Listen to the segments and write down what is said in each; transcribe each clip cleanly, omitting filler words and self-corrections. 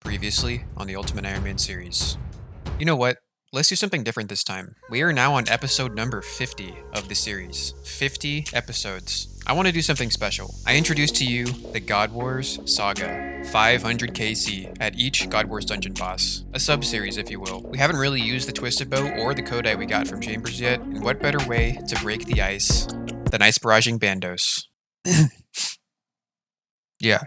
Previously on the Ultimate Iron Man series. You know what? Let's do something different this time. We are now on episode number 50 of the series. 50 episodes. I want to do something special. I introduced to you the God Wars Saga, 500 KC at each God Wars dungeon boss. A sub-series, if you will. We haven't really used the Twisted Bow or the Kodai we got from Chambers yet, and what better way to break the ice than ice barraging Bandos? Yeah.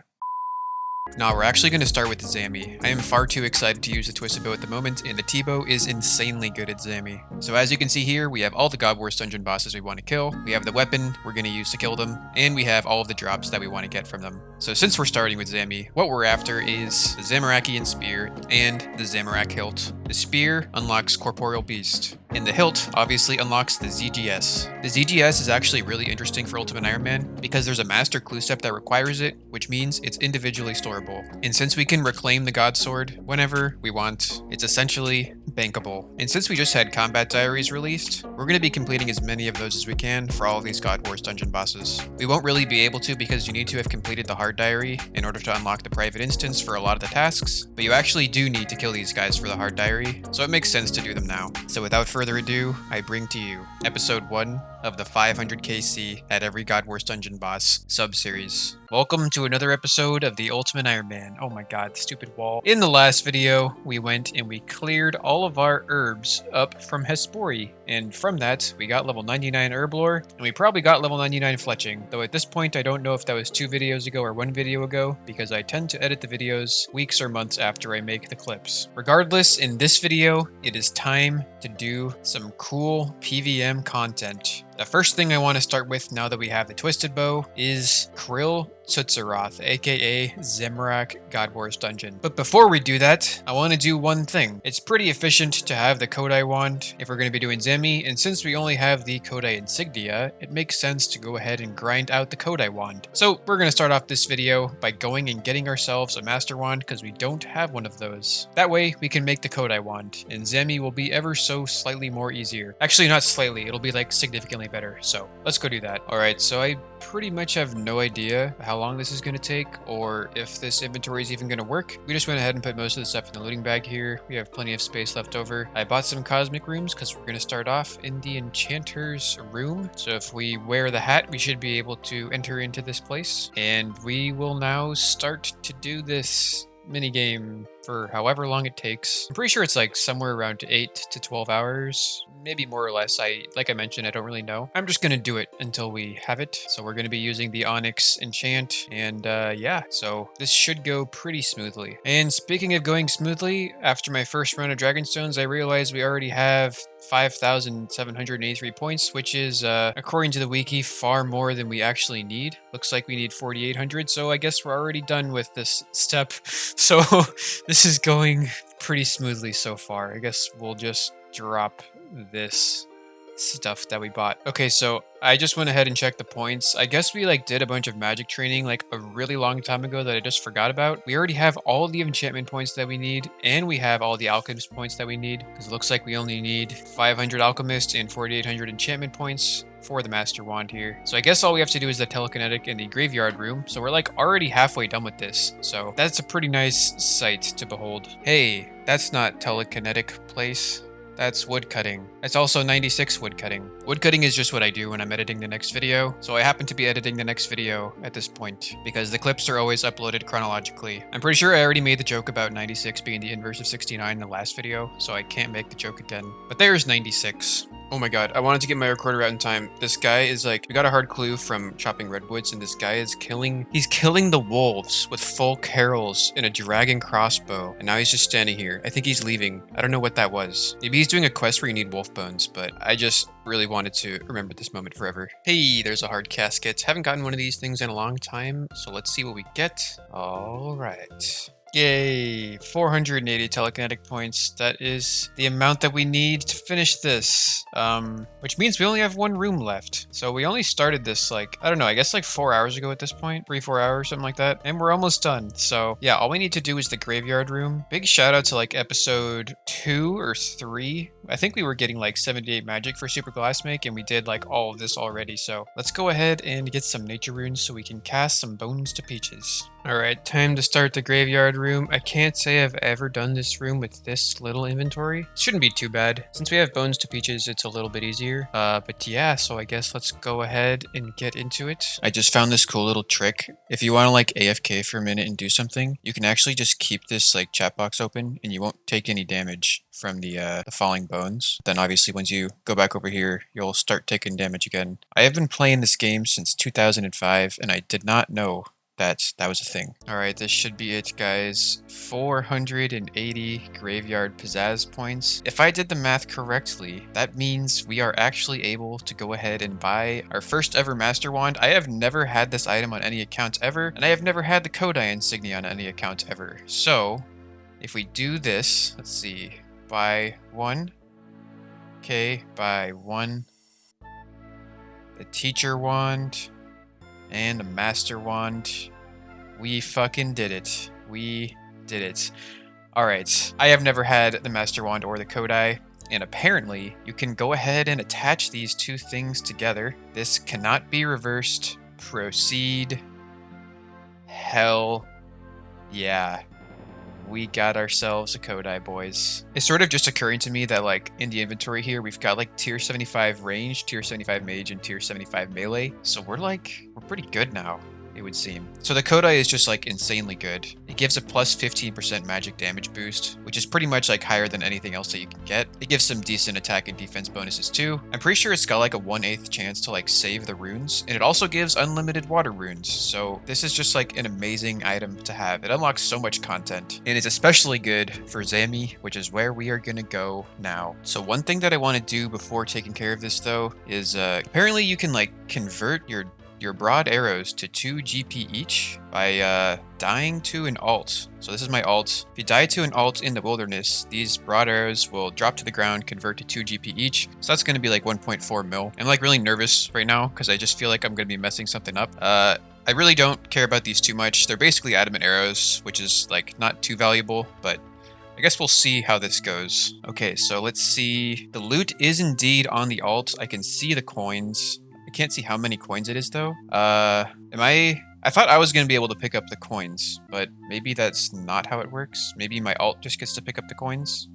Now we're actually going to start with the Zammy. I am far too excited to use the Twisted Bow at the moment, and the T-Bow is insanely good at Zammy. So as you can see here, we have all the God Wars dungeon bosses we want to kill, we have the weapon we're going to use to kill them, and we have all of the drops that we want to get from them. So since we're starting with Zammy, what we're after is the Zamorakian Spear and the Zamorak Hilt. The Spear unlocks Corporeal Beast, and the Hilt obviously unlocks the ZGS. The ZGS is actually really interesting for Ultimate Iron Man because there's a master clue step that requires it, which means it's individually storable. And since we can reclaim the God Sword whenever we want, it's essentially bankable. And since we just had combat diaries released, we're going to be completing as many of those as we can for all of these God Wars dungeon bosses. We won't really be able to because you need to have completed the hard diary in order to unlock the private instance for a lot of the tasks, but you actually do need to kill these guys for the hard diary, so it makes sense to do them now. So without further ado, I bring to you episode 1 of the 500 KC at every God Wars dungeon boss sub-series. Welcome to another episode of the Ultimate Iron Man. Oh my god, stupid wall. In the last video, we went and we cleared all of our herbs up from Hespori, and from that, we got level 99 herb lore, and we probably got level 99 fletching, though at this point I don't know if that was 2 videos ago or 1 video ago, because I tend to edit the videos weeks or months after I make the clips. Regardless, in this video, it is time to do some cool PVM content. The first thing I want to start with now that we have the Twisted Bow is Tsutsaroth, aka Zamorak God Wars Dungeon. But before we do that, I want to do one thing. It's pretty efficient to have the Kodai wand if we're going to be doing Zammy, and since we only have the Kodai insignia, it makes sense to go ahead and grind out the Kodai wand. So we're going to start off this video by going and getting ourselves a Master Wand because we don't have one of those. That way we can make the Kodai wand, and Zammy will be ever so slightly more easier. Actually, not slightly, it'll be like significantly better. So let's go do that. Alright, so I pretty much have no idea how long this is going to take or if this inventory is even going to work. We just went ahead and put most of the stuff in the looting bag here. We have plenty of space left over. I bought some cosmic rooms because we're going to start off in the enchanter's room. So if we wear the hat, we should be able to enter into this place. And we will now start to do this minigame for however long it takes. I'm pretty sure it's like somewhere around 8 to 12 hours, maybe more or less. Like I mentioned, I don't really know. I'm just gonna do it until we have it. So we're gonna be using the Onyx enchant, and yeah, so this should go pretty smoothly. And speaking of going smoothly, after my first run of Dragonstones, I realized we already have 5,783 points, which is, according to the wiki, far more than we actually need. Looks like we need 4,800, so I guess we're already done with this step. So this is going pretty smoothly so far. I guess we'll just drop this stuff that we bought. Okay, so I just went ahead and checked the points. I guess we like did a bunch of magic training like a really long time ago that I just forgot about. We already have all the enchantment points that we need, and we have all the alchemist points that we need, because it looks like we only need 500 alchemist and 4,800 enchantment points for the Master Wand here. So I guess all we have to do is the telekinetic in the graveyard room. So we're like already halfway done with this. So that's a pretty nice sight to behold. Hey, that's not telekinetic place. That's woodcutting. It's also 96 woodcutting. Woodcutting is just what I do when I'm editing the next video, so I happen to be editing the next video at this point, because the clips are always uploaded chronologically. I'm pretty sure I already made the joke about 96 being the inverse of 69 in the last video, so I can't make the joke again. But there's 96. Oh my god, I wanted to get my recorder out in time. This guy is like, we got a hard clue from chopping redwoods, and this guy is he's killing the wolves with full carols in a dragon crossbow, and now he's just standing here. I think he's leaving. I don't know what that was. Maybe he's doing a quest where you need wolf bones, but I just really wanted to remember this moment forever. Hey, there's a hard casket. Haven't gotten one of these things in a long time, so let's see what we get. All right. Yay, 480 telekinetic points. That is the amount that we need to finish this. Which means we only have 1 room left. So we only started this like, I don't know, I guess like 4 hours ago at this point. 3-4 hours, something like that. And we're almost done. So yeah, all we need to do is the graveyard room. Big shout out to like episode 2 or 3. I think we were getting like 78 magic for Super Glass Make, and we did like all of this already. So let's go ahead and get some nature runes so we can cast some bones to Peaches. Alright, time to start the graveyard room. I can't say I've ever done this room with this little inventory. It shouldn't be too bad. Since we have bones to peaches, it's a little bit easier. But yeah, so I guess let's go ahead and get into it. I just found this cool little trick. If you want to like AFK for a minute and do something, you can actually just keep this like chat box open and you won't take any damage from the falling bones. Then obviously once you go back over here, you'll start taking damage again. I have been playing this game since 2005 and I did not know that was a thing. Alright, this should be it, guys. 480 graveyard pizzazz points. If I did the math correctly, that means we are actually able to go ahead and buy our first ever Master Wand. I have never had this item on any account ever, and I have never had the Kodai insignia on any account ever. So, if we do this, let's see, buy one. Okay, buy one. The Teacher Wand. And the Master Wand. We fucking did it. We did it. Alright, I have never had the Master Wand or the Kodai, and apparently you can go ahead and attach these two things together. This cannot be reversed. Proceed. Hell yeah. We got ourselves a Kodai, boys. It's sort of just occurring to me that, like, in the inventory here, we've got, like, tier 75 range, tier 75 mage, and tier 75 melee. So we're pretty good now, it would seem. So the Kodai is just, like, insanely good. It gives a plus 15% magic damage boost, which is pretty much, like, higher than anything else that you can get. It gives some decent attack and defense bonuses, too. I'm pretty sure it's got, like, a 1/8 chance to, like, save the runes. And it also gives unlimited water runes. So this is just, like, an amazing item to have. It unlocks so much content. And it's especially good for Zammy, which is where we are gonna go now. So one thing that I want to do before taking care of this, though, is apparently you can, like, convert your broad arrows to 2 GP each by dying to an alt. So this is my alt. If you die to an alt in the wilderness, these broad arrows will drop to the ground, convert to 2 GP each. So that's going to be like 1.4 mil. I'm like really nervous right now because I just feel like I'm going to be messing something up. I really don't care about these too much. They're basically adamant arrows, which is like not too valuable, but I guess we'll see how this goes. Okay, so let's see. The loot is indeed on the alt. I can see the coins. I can't see how many coins it is, though. I thought I was going to be able to pick up the coins, but maybe that's not how it works. Maybe my alt just gets to pick up the coins.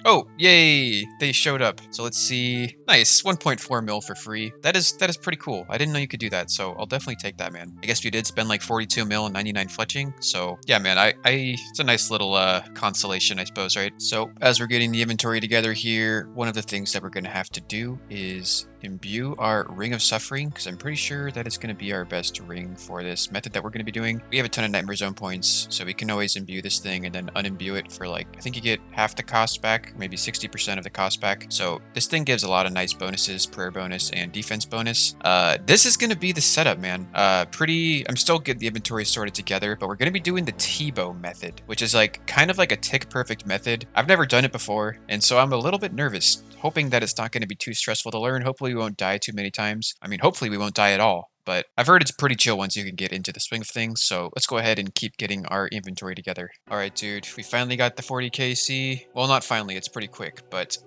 Oh, yay! They showed up. So let's see. Nice, 1.4 mil for free. That is pretty cool. I didn't know you could do that, so I'll definitely take that, man. I guess you did spend like 42 mil and 99 fletching, so yeah, man, it's a nice little consolation, I suppose, right? So as we're getting the inventory together here, one of the things that we're gonna have to do is imbue our Ring of Suffering, because I'm pretty sure that it's going to be our best ring for this method that we're going to be doing. We have a ton of Nightmare Zone points, so we can always imbue this thing and then unimbue it for like, I think you get half the cost back, maybe 60% of the cost back. So this thing gives a lot of nice bonuses, prayer bonus, and defense bonus. This is going to be the setup, man. I'm still getting the inventory sorted together, but we're going to be doing the T-bow method, which is like kind of like a tick perfect method. I've never done it before, and so I'm a little bit nervous, hoping that it's not going to be too stressful to learn. Hopefully we won't die too many times. I mean, hopefully we won't die at all. But I've heard it's pretty chill once you can get into the swing of things, so let's go ahead and keep getting our inventory together. Alright, dude, we finally got the 40 KC. Well, not finally, it's pretty quick, but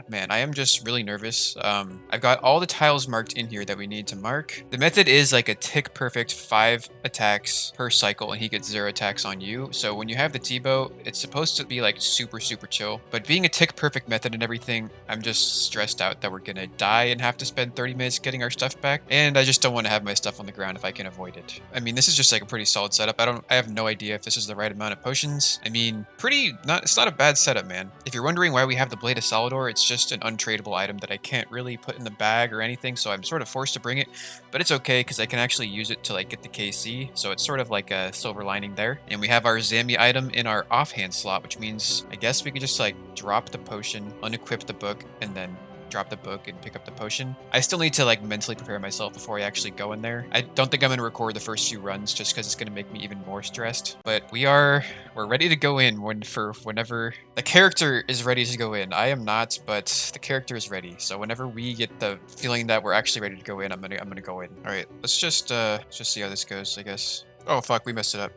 man, I am just really nervous. I've got all the tiles marked in here that we need to mark. The method is like a tick perfect 5 attacks per cycle, and he gets 0 attacks on you. So when you have the T-bow, it's supposed to be like super chill. But being a tick perfect method and everything, I'm just stressed out that we're gonna die and have to spend 30 minutes getting our stuff back, and I just don't want to have my stuff on the ground if I can avoid it. I mean, this is just like a pretty solid setup. I have no idea if this is the right amount of potions. I mean, it's not a bad setup, man. If you're wondering why we have the Blade of Salador, it's just an untradeable item that I can't really put in the bag or anything, so I'm sort of forced to bring it, but it's okay because I can actually use it to like get the KC, so it's sort of like a silver lining there. And we have our Zammy item in our offhand slot, which means I guess we could just like drop the potion, unequip the book, and then drop the book and pick up the potion. I still need to like mentally prepare myself before I actually go in there. I don't think I'm going to record the first few runs just because it's going to make me even more stressed. But we're ready to go in whenever the character is ready to go in. I am not, but the character is ready. So whenever we get the feeling that we're actually ready to go in, I'm gonna go in. All right, let's just see how this goes, I guess. Oh fuck, we messed it up.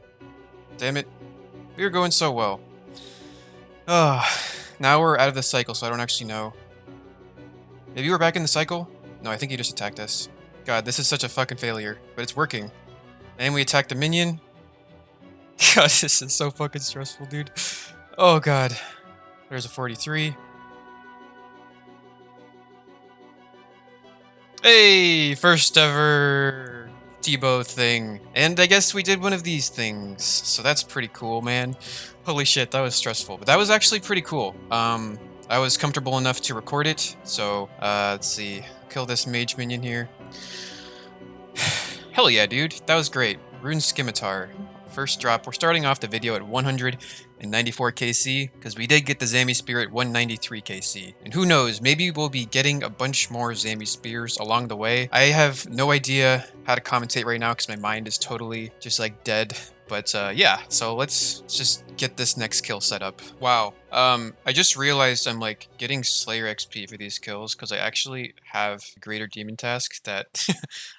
Damn it. We were going so well. Oh, now we're out of the cycle, so I don't actually know. Maybe we're back in the cycle? No, I think he just attacked us. God, this is such a fucking failure. But it's working. And we attacked the minion. God, this is so fucking stressful, dude. Oh god. There's a 43. Hey, first ever Tebow thing. And I guess we did one of these things. So that's pretty cool, man. Holy shit, that was stressful. But that was actually pretty cool. I was comfortable enough to record it. So, let's see. Kill this mage minion here. Hell yeah, dude. That was great. Rune Scimitar. First drop. We're starting off the video at 194 KC, because we did get the Zammy Spear at 193 KC. And who knows, maybe we'll be getting a bunch more Zammy Spears along the way. I have no idea how to commentate right now, because my mind is totally just like dead. But yeah, so let's just get this next kill set up. Wow. I just realized I'm like getting Slayer XP for these kills because I actually have a Greater Demon Task that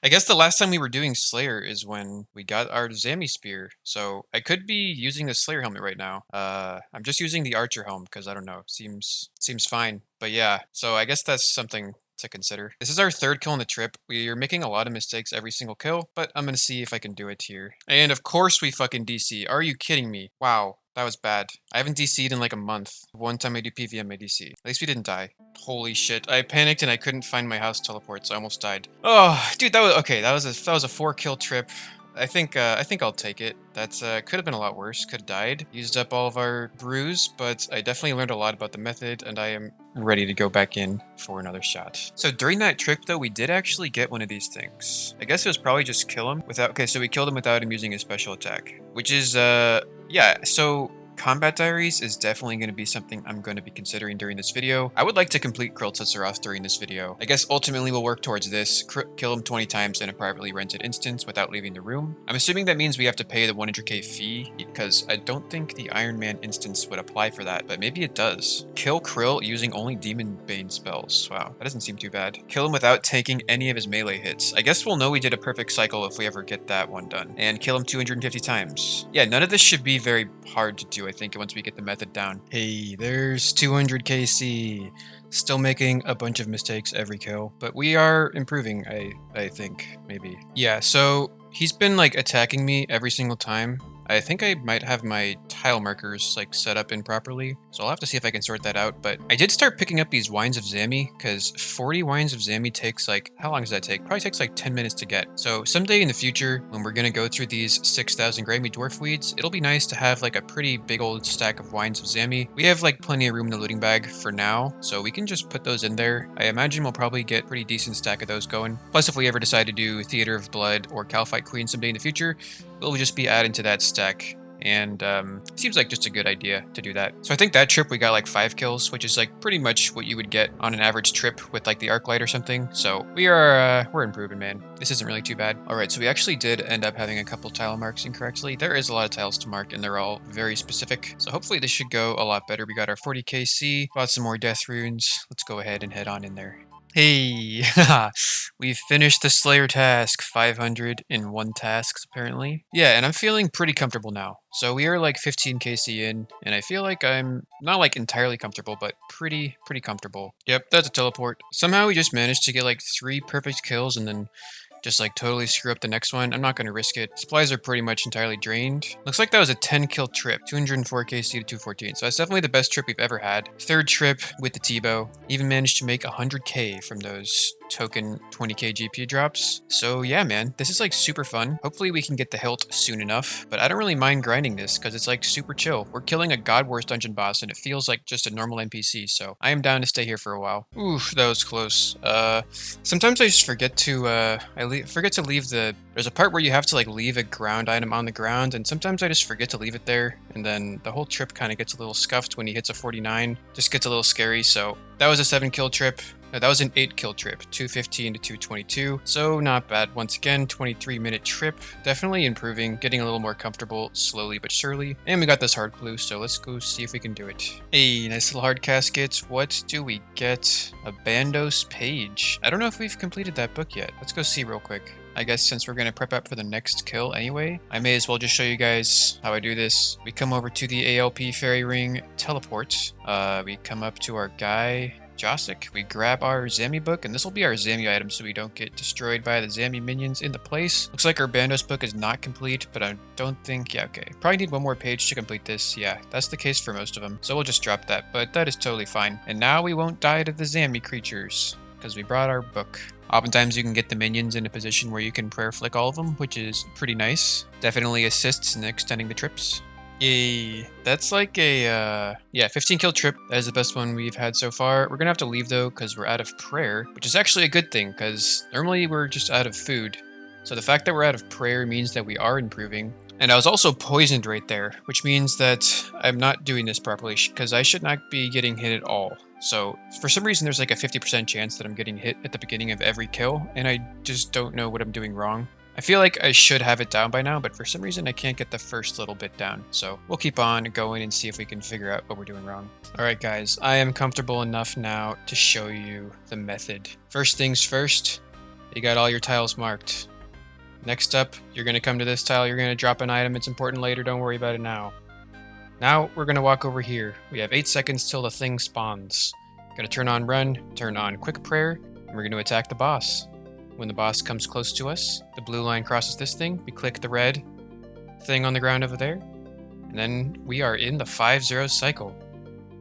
I guess the last time we were doing Slayer is when we got our Zammy Spear. So I could be using the Slayer helmet right now. I'm just using the Archer helm because I don't know, seems fine. But yeah, so I guess that's something to consider. This is our third kill on the trip. We are making a lot of mistakes every single kill, but I'm gonna see if I can do it here. And of course we fucking DC. Are you kidding me? Wow, that was bad. I haven't DC'd in like a month. One time I do PvM, I DC. At least we didn't die. Holy shit. I panicked and I couldn't find my house teleports. I almost died. Oh, dude, that was okay. That was a 4-kill trip. I think I'll take it. That's could have been a lot worse. Could have died. Used up all of our brews, but I definitely learned a lot about the method, and I am ready to go back in for another shot. So during that trip, though, we did actually get one of these things. I guess it was probably just kill him without. Okay, so we killed him without him using his special attack, which is yeah. So Combat Diaries is definitely going to be something I'm going to be considering during this video. I would like to complete Krilltutsaroth during this video. I guess ultimately we'll work towards this, kill him 20 times in a privately rented instance without leaving the room. I'm assuming that means we have to pay the 100k fee, because I don't think the Iron Man instance would apply for that, but maybe it does. Kill Krill using only Demon Bane spells. Wow, that doesn't seem too bad. Kill him without taking any of his melee hits. I guess we'll know we did a perfect cycle if we ever get that one done. And kill him 250 times. Yeah, none of this should be very hard to do, I think, once we get the method down. Hey, there's 200 KC. Still making a bunch of mistakes every kill, but we are improving, I think, maybe. Yeah, so he's been like attacking me every single time. I think I might have my tile markers like set up improperly, so I'll have to see if I can sort that out. But I did start picking up these wines of Zammy, because 40 wines of Zammy takes like, how long does that take? Probably takes like 10 minutes to get. So someday in the future, when we're gonna go through these 6,000 Grammy Dwarf Weeds, it'll be nice to have like a pretty big old stack of wines of Zammy. We have like plenty of room in the looting bag for now, so we can just put those in there. I imagine we'll probably get a pretty decent stack of those going. Plus, if we ever decide to do Theater of Blood or Calfight Queen someday in the future, we'll just be adding to that stack, and seems like just a good idea to do that. So I think that trip we got like 5 kills, which is like pretty much what you would get on an average trip with like the Arc Light or something. So we're improving, man. This isn't really too bad. All right, so we actually did end up having a couple tile marks incorrectly. There is a lot of tiles to mark, and they're all very specific. So hopefully this should go a lot better. We got our 40 KC, bought some more death runes. Let's go ahead and head on in there. Hey, we've finished the Slayer task, 501 tasks apparently. Yeah, and I'm feeling pretty comfortable now. So we are like 15 KC in, and I feel like I'm not like entirely comfortable, but pretty comfortable. Yep, that's a teleport. Somehow we just managed to get like 3 perfect kills and then just like totally screw up the next one. I'm not going to risk it. Supplies are pretty much entirely drained. Looks like that was a 10 kill trip, 204 KC to 214. So that's definitely the best trip we've ever had. Third trip with the Tebow. Even managed to make 100k from those token 20k GP drops. So yeah, man, this is like super fun. Hopefully we can get the hilt soon enough, but I don't really mind grinding this because it's like super chill. We're killing a God Wars dungeon boss and it feels like just a normal NPC, so I am down to stay here for a while. Oof, that was close. Sometimes I just forget to forget to leave the... There's a part where you have to like leave a ground item on the ground, and sometimes I just forget to leave it there, and then the whole trip kind of gets a little scuffed when he hits a 49. Just gets a little scary, so that was a 7 kill trip. No, that was an 8 kill trip, 215 to 222, so not bad. Once again, 23-minute trip, definitely improving, getting a little more comfortable slowly but surely. And we got this hard clue, so let's go see if we can do it. Hey, nice little hard casket. What do we get? A Bandos page. I don't know if we've completed that book yet. Let's go see real quick. I guess since we're going to prep up for the next kill anyway, I may as well just show you guys how I do this. We come over to the ALP Fairy Ring teleport. We come up to our guy. Josic. We grab our Zammy book, and this will be our Zammy item so we don't get destroyed by the Zammy minions in the place. Looks like our Bandos book is not complete, but I don't think, yeah, okay. Probably need one more page to complete this. Yeah, that's the case for most of them. So we'll just drop that, but that is totally fine. And now we won't die to the Zammy creatures because we brought our book. Oftentimes you can get the minions in a position where you can prayer flick all of them, which is pretty nice. Definitely assists in extending the trips. Yay. That's like a, yeah, 15 kill trip. That is the best one we've had so far. We're gonna have to leave though because we're out of prayer, which is actually a good thing because normally we're just out of food. So the fact that we're out of prayer means that we are improving. And I was also poisoned right there, which means that I'm not doing this properly because I should not be getting hit at all. So for some reason, there's like a 50% chance that I'm getting hit at the beginning of every kill, and I just don't know what I'm doing wrong. I feel like I should have it down by now, but for some reason I can't get the first little bit down. So we'll keep on going and see if we can figure out what we're doing wrong. All right, guys, I am comfortable enough now to show you the method. First things first, you got all your tiles marked. Next up, you're going to come to this tile, you're going to drop an item. It's important later, don't worry about it now. Now we're going to walk over here. We have 8 seconds till the thing spawns. Going to turn on run, turn on quick prayer, and we're going to attack the boss. When the boss comes close to us, the blue line crosses this thing, we click the red thing on the ground over there, and then we are in the 5-0 cycle.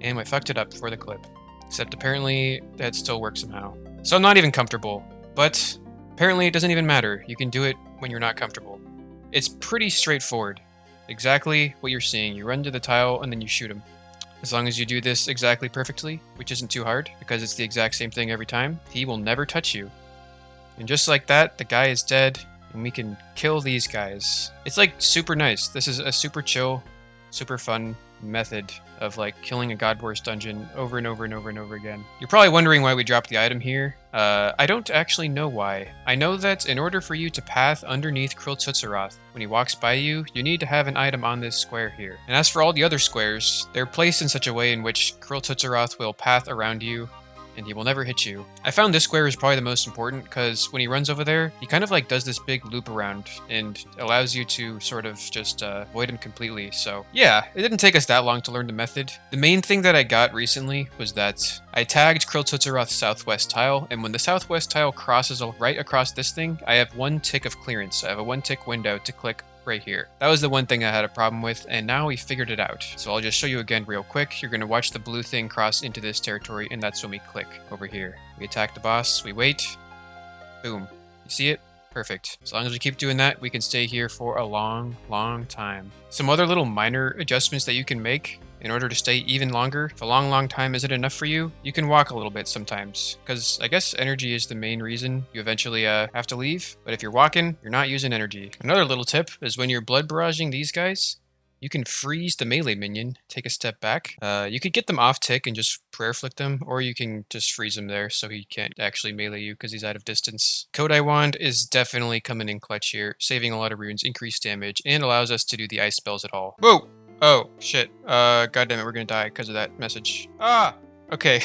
And I fucked it up for the clip. Except apparently that still works somehow. So I'm not even comfortable, but apparently it doesn't even matter. You can do it when you're not comfortable. It's pretty straightforward. Exactly what you're seeing. You run to the tile and then you shoot him. As long as you do this exactly perfectly, which isn't too hard because it's the exact same thing every time, he will never touch you. And just like that, the guy is dead and we can kill these guys. It's like super nice. This is a super chill, super fun method of like killing a God Wars dungeon over and over and over and over again. You're probably wondering why we dropped the item here. I don't actually know why. I know that in order for you to path underneath kree'arra when he walks by you, you need to have an item on this square here. And as for all the other squares, they're placed in such a way in which kree'arra will path around you and he will never hit you. I found this square is probably the most important because when he runs over there, he kind of like does this big loop around and allows you to sort of just avoid him completely. So yeah, it didn't take us that long to learn the method. The main thing that I got recently was that I tagged kree'arra's southwest tile, and when the southwest tile crosses right across this thing, I have 1 tick of clearance. I have a 1 tick window to click right here. That was the one thing I had a problem with, and now we figured it out. So I'll just show you again real quick. You're going to watch the blue thing cross into this territory, and that's when we click over here. We attack the boss, we wait, boom. You see it? Perfect. As long as we keep doing that, we can stay here for a long, long time. Some other little minor adjustments that you can make in order to stay even longer. If a long, long time isn't enough for you, you can walk a little bit sometimes. Because I guess energy is the main reason you eventually have to leave. But if you're walking, you're not using energy. Another little tip is when you're blood barraging these guys, you can freeze the melee minion, take a step back. You could get them off tick and just prayer flick them, or you can just freeze him there so he can't actually melee you because he's out of distance. Kodai Wand is definitely coming in clutch here, saving a lot of runes, increased damage, and allows us to do the ice spells at all. Whoa! Oh, shit. God damn it, we're gonna die because of that message. Ah! Okay.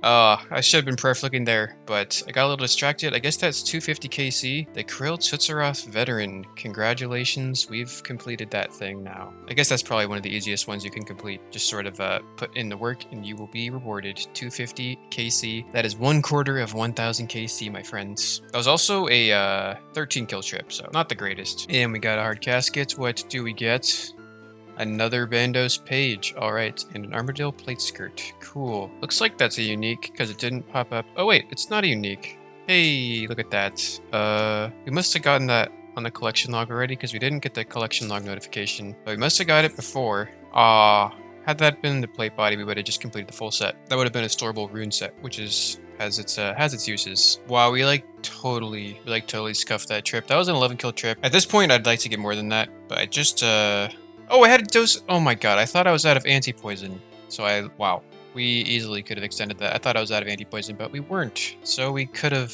I should have been prayer flicking there, but I got a little distracted. I guess that's 250 KC. The kree'arra veteran. Congratulations, we've completed that thing now. I guess that's probably one of the easiest ones you can complete. Just sort of put in the work and you will be rewarded. 250 KC. That is 1/4 of 1000 KC, my friends. That was also a 13 kill trip, so not the greatest. And we got a hard casket. What do we get? Another Bandos page. Alright, and an Armadillo plate skirt. Cool. Looks like that's a unique because it didn't pop up. Oh wait, it's not a unique. Hey, look at that. We must have gotten that on the collection log already because we didn't get the collection log notification. But we must have got it before. Had that been the plate body, we would have just completed the full set. That would have been a storable rune set, which has its uses. Wow, we totally scuffed that trip. That was an 11 kill trip. At this point, I'd like to get more than that, but I just oh, I had a dose. Oh my god, I thought I was out of anti-poison. So wow. We easily could have extended that. I thought I was out of anti-poison, but we weren't. So we could have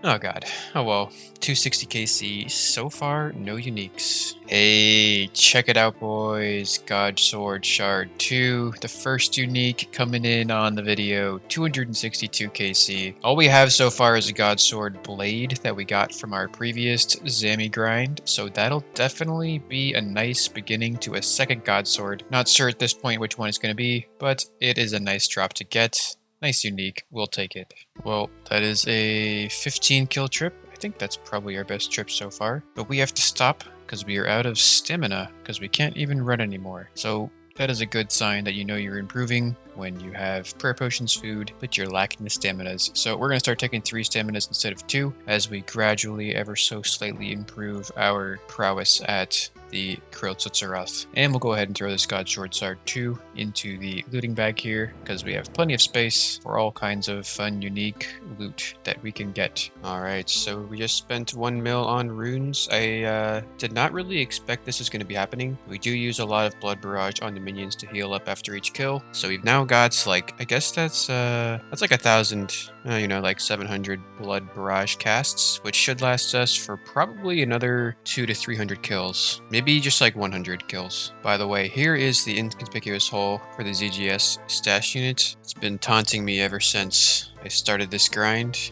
Oh god. Oh well. 260 KC. So far, no uniques. Hey, check it out, boys. God Sword Shard 2. The first unique coming in on the video. 262 KC. All we have so far is a God Sword Blade that we got from our previous Zammy grind. So that'll definitely be a nice beginning to a second God Sword. Not sure at this point which one it's going to be, but it is a nice drop to get. Nice unique, we'll take it. Well, that is a 15 kill trip. I think that's probably our best trip so far. But we have to stop because we are out of stamina because we can't even run anymore. So that is a good sign that you know you're improving when you have prayer potions food, but you're lacking the staminas. So we're going to start taking 3 staminas instead of 2 as we gradually ever so slightly improve our prowess at the kree'arra. And we'll go ahead and throw this God Sword Shard 2 into the looting bag here because we have plenty of space for all kinds of fun, unique loot that we can get. Alright, so we just spent 1 mil on runes. I did not really expect this is going to be happening. We do use a lot of blood barrage on the minions to heal up after each kill. So we've now got like, I guess that's like 1,000, you know, like 700 blood barrage casts, which should last us for probably another 200 to 300 kills. Maybe just like 100 kills. By the way, here is the inconspicuous hole for the ZGS stash unit. It's been taunting me ever since I started this grind.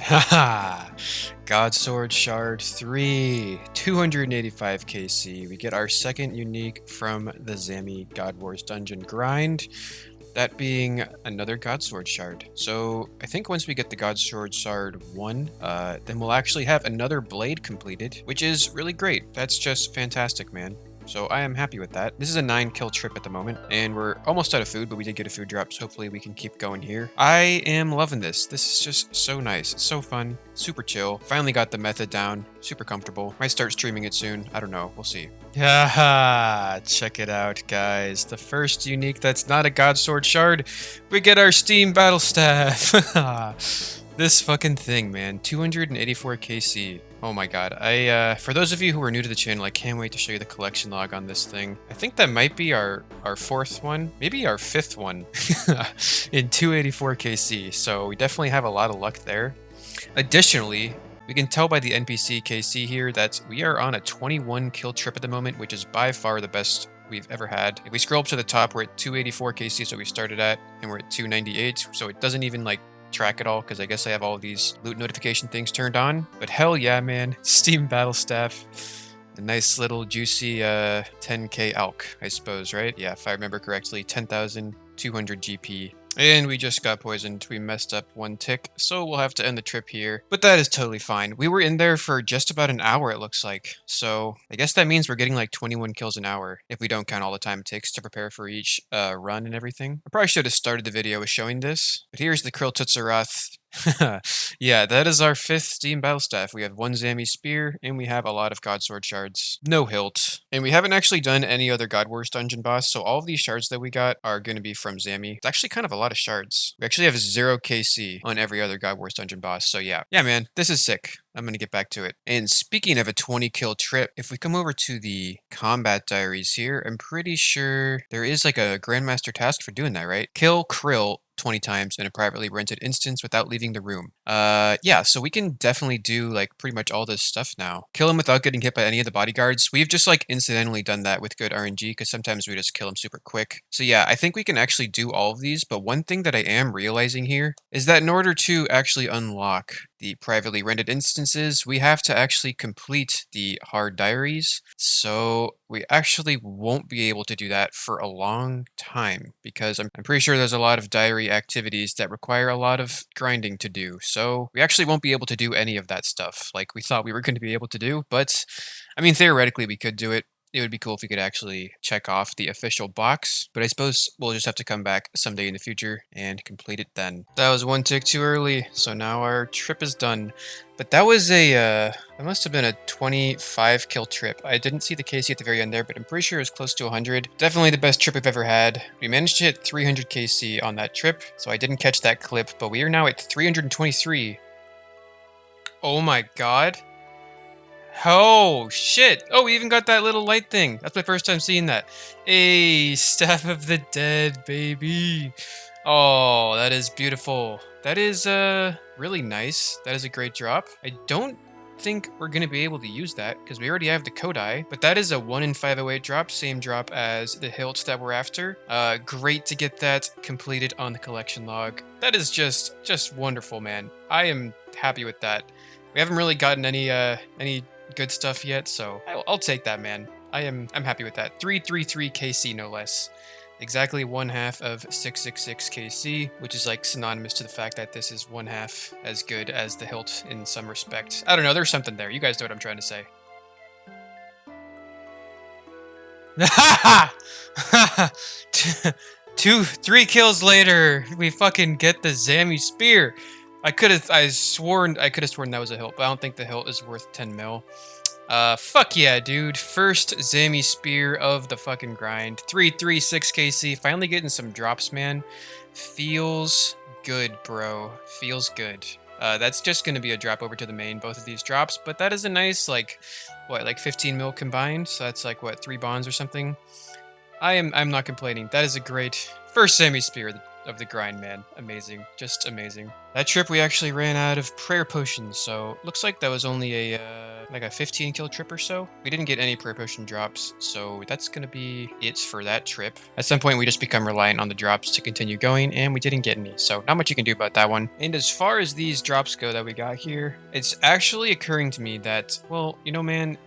Haha! God Sword Shard 3, 285 KC. We get our second unique from the Zammy God Wars Dungeon grind. That being another God Sword Shard. So I think once we get the God Sword Shard 1, then we'll actually have another blade completed, which is really great. That's just fantastic, man. So I am happy with that. This is a 9 kill trip at the moment, and we're almost out of food, but we did get a food drop, so hopefully we can keep going here. I am loving this. This is just so nice. It's so fun, super chill. Finally got the method down, super comfortable. Might start streaming it soon. I don't know. We'll see. Haha, check it out, guys. The first unique that's not a God Sword Shard. We get our Steam Battle Staff. This fucking thing, man. 284 KC. Oh my god. For those of you who are new to the channel, I can't wait to show you the collection log on this thing. I think that might be our 4th one, maybe our 5th one in 284 KC. So we definitely have a lot of luck there. Additionally, we can tell by the NPC KC here that we are on a 21 kill trip at the moment, which is by far the best we've ever had. If we scroll up to the top, we're at 284 KC, so we started at, and we're at 298, so it doesn't even like track it all because I guess I have all these loot notification things turned on. But hell yeah, man. Steam Battle Staff. A nice little juicy 10k alk, I suppose, right? Yeah, if I remember correctly, 10,200 GP. And we just got poisoned. We messed up 1 tick, so we'll have to end the trip here. But that is totally fine. We were in there for just about an hour, it looks like. So I guess that means we're getting like 21 kills an hour, if we don't count all the time it takes to prepare for each run and everything. I probably should have started the video with showing this, but here's the kree'arra. Yeah, that is our 5th Steam Battle Staff. We have 1 Zammy Spear, and we have a lot of God Sword Shards. No hilt. And we haven't actually done any other God Wars Dungeon boss, so all of these shards that we got are going to be from Zammy. It's actually kind of a lot of shards. We actually have 0 KC on every other God Wars Dungeon boss, so yeah. Yeah, man, this is sick. I'm going to get back to it. And speaking of a 20 kill trip, if we come over to the combat diaries here, I'm pretty sure there is like a Grandmaster task for doing that, right? Kill Krill 20 times in a privately rented instance without leaving the room. Yeah, so we can definitely do like pretty much all this stuff now. Kill him without getting hit by any of the bodyguards. We've just like incidentally done that with good RNG because sometimes we just kill him super quick. So yeah, I think we can actually do all of these, but one thing that I am realizing here is that in order to actually unlock the privately rented instances, we have to actually complete the hard diaries. So we actually won't be able to do that for a long time because I'm pretty sure there's a lot of diary activities that require a lot of grinding to do. So we actually won't be able to do any of that stuff like we thought we were going to be able to do. But I mean, theoretically, we could do it. It would be cool if we could actually check off the official box, but I suppose we'll just have to come back someday in the future and complete it then. That was 1 tick too early, so now our trip is done. But that was a, that must have been a 25 kill trip. I didn't see the KC at the very end there, but I'm pretty sure it was close to 100. Definitely the best trip we've ever had. We managed to hit 300 KC on that trip, so I didn't catch that clip, but we are now at 323. Oh my god. Oh, shit. Oh, we even got that little light thing. That's my first time seeing that. Hey, Staff of the Dead, baby. Oh, that is beautiful. That is really nice. That is a great drop. I don't think we're going to be able to use that because we already have the Kodai, but that is a 1 in 508 drop, same drop as the hilt that we're after. Great to get that completed on the collection log. That is just wonderful, man. I am happy with that. We haven't really gotten any good stuff yet, so I'll take that, man. I'm happy with that. 333 KC no less. Exactly 1/2 of 666 KC, which is like synonymous to the fact that this is 1/2 as good as the hilt in some respect. I don't know, there's something there. You guys know what I'm trying to say. 3 kills later, we fucking get the Zammy spear. I could have sworn that was a hilt, but I don't think the hilt is worth 10 mil. Fuck yeah, dude. First Zammy spear of the fucking grind. 336 KC. Finally getting some drops, man. Feels good, bro. Feels good. That's just gonna be a drop over to the main, both of these drops, but that is a nice, like, what, like 15 mil combined? So that's like, what, 3 bonds or something? I'm not complaining. That is a great first Zammy spear of the grind, man. Amazing. Just amazing. That trip we actually ran out of prayer potions, so looks like that was only a like a 15 kill trip or so. We didn't get any prayer potion drops, so that's gonna be it for that trip. At some point we just become reliant on the drops to continue going, and we didn't get any, so not much you can do about that one. And as far as these drops go that we got here, it's actually occurring to me that, well, you know, man,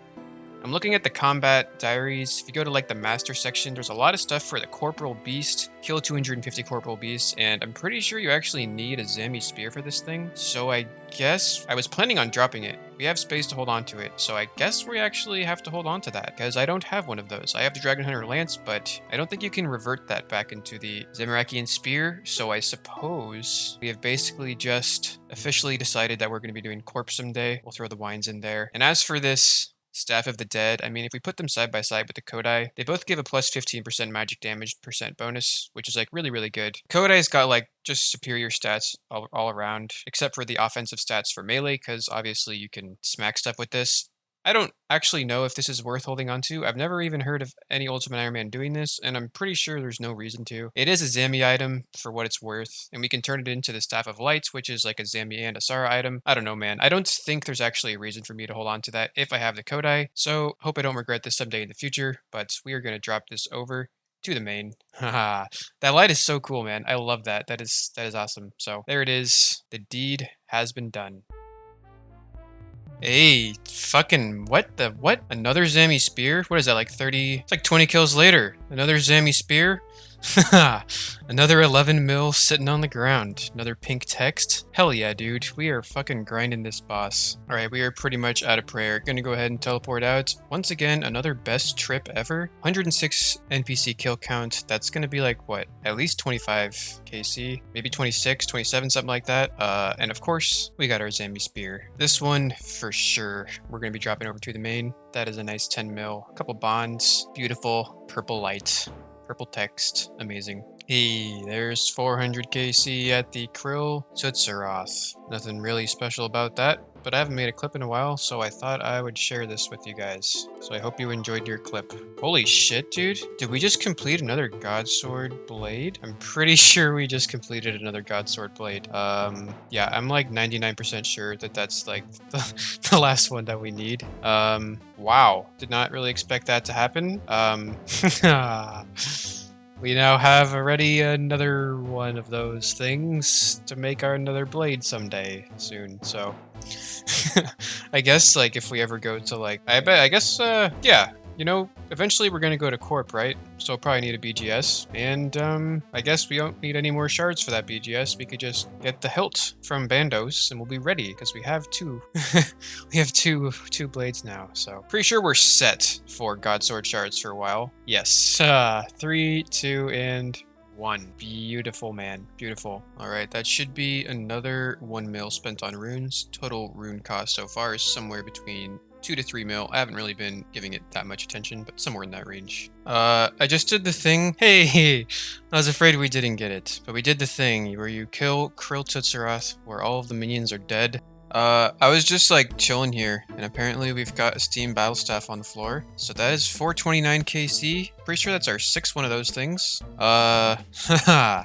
I'm looking at the combat diaries. If you go to like the master section, there's a lot of stuff for the corporal beast, kill 250 corporal beasts, and I'm pretty sure you actually need a Zammy spear for this thing. So I guess I was planning on dropping it. We have space to hold on to it, so I guess we actually have to hold on to that because I don't have one of those. I have the Dragon Hunter Lance, but I don't think you can revert that back into the Zamorakian spear. So I suppose we have basically just officially decided that we're going to be doing corpse someday. We'll throw the wines in there. And as for this Staff of the Dead, I mean, if we put them side by side with the Kodai, they both give a plus 15% magic damage % bonus, which is like really good. Kodai's got like just superior stats all around, except for the offensive stats for melee, because obviously you can smack stuff with this. I don't actually know if this is worth holding on to. I've never even heard of any Ultimate Iron Man doing this, and I'm pretty sure there's no reason to. It is a Zammy item for what it's worth, and we can turn it into the Staff of Lights, which is like a Zammy and a Sara item. I don't know, man. I don't think there's actually a reason for me to hold on to that if I have the Kodai, so hope I don't regret this someday in the future, but we are going to drop this over to the main. Haha. That light is so cool, man. I love that. That is awesome. So there it is. The deed has been done. Hey, fucking, what? Another Zammy spear? What is that, like 30? It's like 20 kills later. Another Zammy spear? Another 11 mil sitting on the ground. Another pink text? Hell yeah, dude. We are fucking grinding this boss. Alright, we are pretty much out of prayer. Gonna go ahead and teleport out. Once again, another best trip ever. 106 NPC kill count. That's gonna be like, what? At least 25 KC? Maybe 26, 27, something like that. And of course, we got our Zammy spear. This one, for sure, we're gonna be dropping over to the main. That is a nice 10 mil. A couple bonds. Beautiful purple light. Purple text. Amazing. Hey, there's 400 KC at the Krill Tutsaroth. Nothing really special about that, but I haven't made a clip in a while, so I thought I would share this with you guys. So I hope you enjoyed your clip. Holy shit, dude. Did we just complete another Godsword Blade? I'm pretty sure we just completed another Godsword Blade. Yeah, I'm like 99% sure that that's like the last one that we need. Wow. Did not really expect that to happen. We now have already another one of those things to make our another blade someday soon, so I guess like if we ever go to like yeah, you know, eventually we're gonna go to Corp, right? So we'll probably need a BGS, and I guess we don't need any more shards for that BGS. We could just get the hilt from Bandos and we'll be ready because we have two we have two blades now, so pretty sure we're set for Godsword shards for a while. Yes. 3, 2, and 1. Beautiful, man. Beautiful. Alright, that should be another 1 mil spent on runes. Total rune cost so far is somewhere between 2 to 3 mil. I haven't really been giving it that much attention, but somewhere in that range. I just did the thing. Hey, I was afraid we didn't get it, but we did the thing where you kill Krill Tutsaroth, where all of the minions are dead. I was just like chilling here, and apparently we've got a Steam Battle Staff on the floor. So that is 429 KC. Pretty sure that's our sixth one of those things. Haha.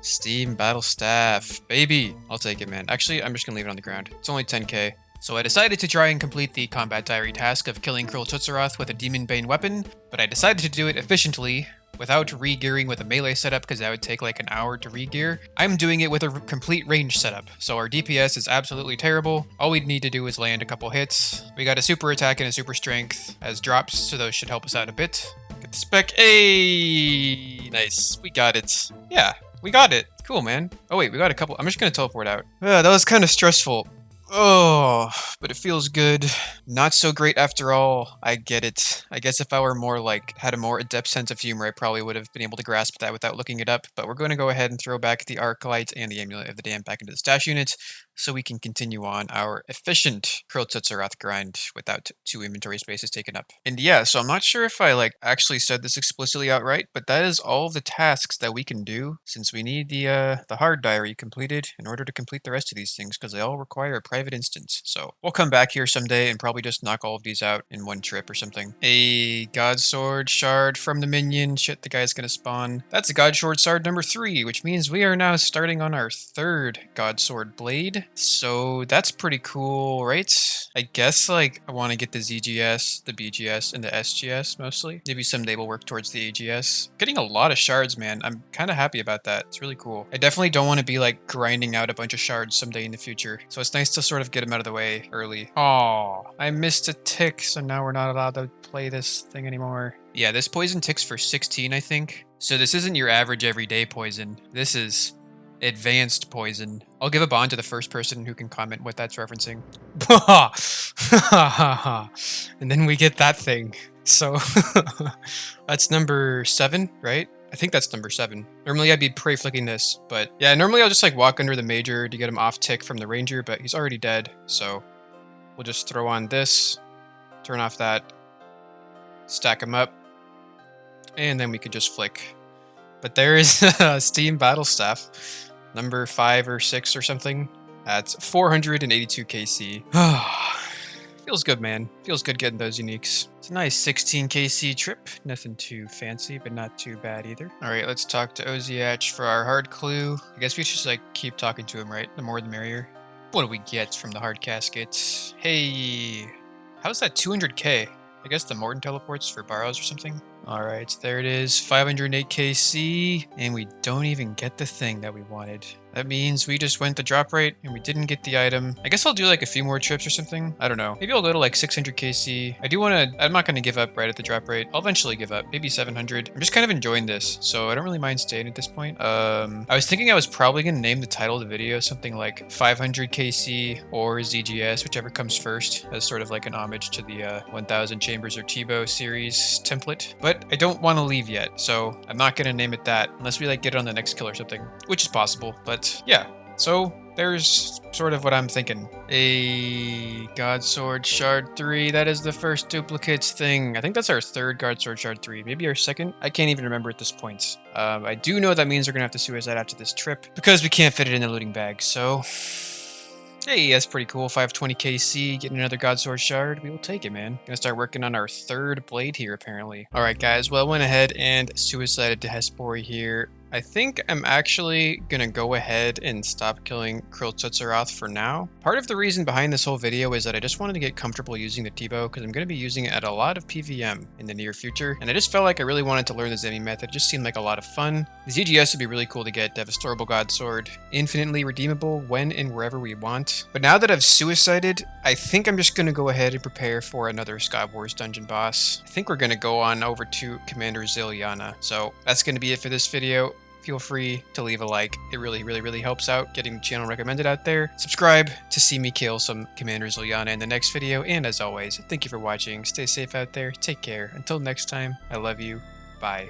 Steam Battle Staff, baby. I'll take it, man. Actually, I'm just gonna leave it on the ground. It's only 10k. So I decided to try and complete the combat diary task of killing kree'arra with a Demon Bane weapon, but I decided to do it efficiently without re-gearing with a melee setup because that would take like an hour to re-gear. I'm doing it with a complete range setup, so our DPS is absolutely terrible. All we need to do is land a couple hits. We got a super attack and a super strength as drops, so those should help us out a bit. Get the spec. Hey, nice. We got it. Yeah, we got it. Cool, man. Oh wait, we got a couple. I'm just gonna teleport out. That was kind of stressful. Oh, but it feels good. Not so great after all. I get it. I guess if I were more like, had a more adept sense of humor, I probably would have been able to grasp that without looking it up. But we're going to go ahead and throw back the Arclight and the Amulet of the Damned back into the stash unit, so we can continue on our efficient kree'arra grind without 2 inventory spaces taken up. And yeah, so I'm not sure if I like actually said this explicitly outright, but that is all the tasks that we can do, since we need the hard diary completed in order to complete the rest of these things, because they all require a private instance. So we'll come back here someday and probably just knock all of these out in one trip or something. A God Sword shard from the minion. Shit, the guy's gonna spawn. That's a God Sword shard number 3, which means we are now starting on our 3rd God Sword blade. So that's pretty cool, right? I guess like I want to get the ZGS, the BGS, and the SGS mostly. Maybe someday we'll work towards the AGS. Getting a lot of shards, man. I'm kind of happy about that. It's really cool. I definitely don't want to be like grinding out a bunch of shards someday in the future. So it's nice to sort of get them out of the way early. Oh, I missed a tick, so now we're not allowed to play this thing anymore. Yeah, this poison ticks for 16, I think. So this isn't your average everyday poison. This is advanced poison. I'll give a bond to the first person who can comment what that's referencing. And then we get that thing. So that's number 7, right? I think that's number 7. Normally I'd be prey flicking this, but yeah, normally I'll just like walk under the major to get him off tick from the ranger, but he's already dead. So we'll just throw on this, turn off that, stack him up, and then we could just flick. But there is a Steam Battle Staff, number 5 or 6 or something. That's 482 KC. Feels good, man. Feels good getting those uniques. It's a nice 16 KC trip. Nothing too fancy, but not too bad either. All right, let's talk to Oziach for our hard clue. I guess we should just like keep talking to him, right? The more the merrier. What do we get from the hard caskets? Hey, how's that 200k? I guess the Morton teleports for borrows or something. Alright, there it is, 508 KC, and we don't even get the thing that we wanted. That means we just went the drop rate and we didn't get the item. I guess I'll do like a few more trips or something. I don't know. Maybe I'll go to like 600 KC. I'm not going to give up right at the drop rate. I'll eventually give up. Maybe 700. I'm just kind of enjoying this, so I don't really mind staying at this point. I was thinking I was probably going to name the title of the video something like 500 KC or ZGS, whichever comes first, as sort of like an homage to the 1000 Chambers or Tebow series template. But I don't want to leave yet, so I'm not going to name it that unless we like get it on the next kill or something, which is possible. But yeah, so there's sort of what I'm thinking. A God Sword Shard 3, that is the first duplicates thing. I think that's our 3rd God Sword Shard 3, maybe our 2nd? I can't even remember at this point. I do know that means we're gonna have to suicide after this trip because we can't fit it in the looting bag, so hey, that's pretty cool. 520 KC, getting another God Sword Shard. We will take it, man. Gonna start working on our 3rd blade here, apparently. Alright, guys. Well, I went ahead and suicided to Hespori here. I think I'm actually gonna go ahead and stop killing kree'arra for now. Part of the reason behind this whole video is that I just wanted to get comfortable using the Tebow because I'm gonna be using it at a lot of PVM in the near future, and I just felt like I really wanted to learn the Zammy method. It just seemed like a lot of fun. The ZGS would be really cool to get, to have a storable God Sword, infinitely redeemable when and wherever we want. But now that I've suicided, I think I'm just gonna go ahead and prepare for another Sky Wars dungeon boss. I think we're gonna go on over to Commander Ziliana. So that's gonna be it for this video. Feel free to leave a like. It really helps out getting the channel recommended out there. Subscribe to see me kill some Commander Ziliana in the next video. And as always, thank you for watching. Stay safe out there. Take care. Until next time, I love you. Bye.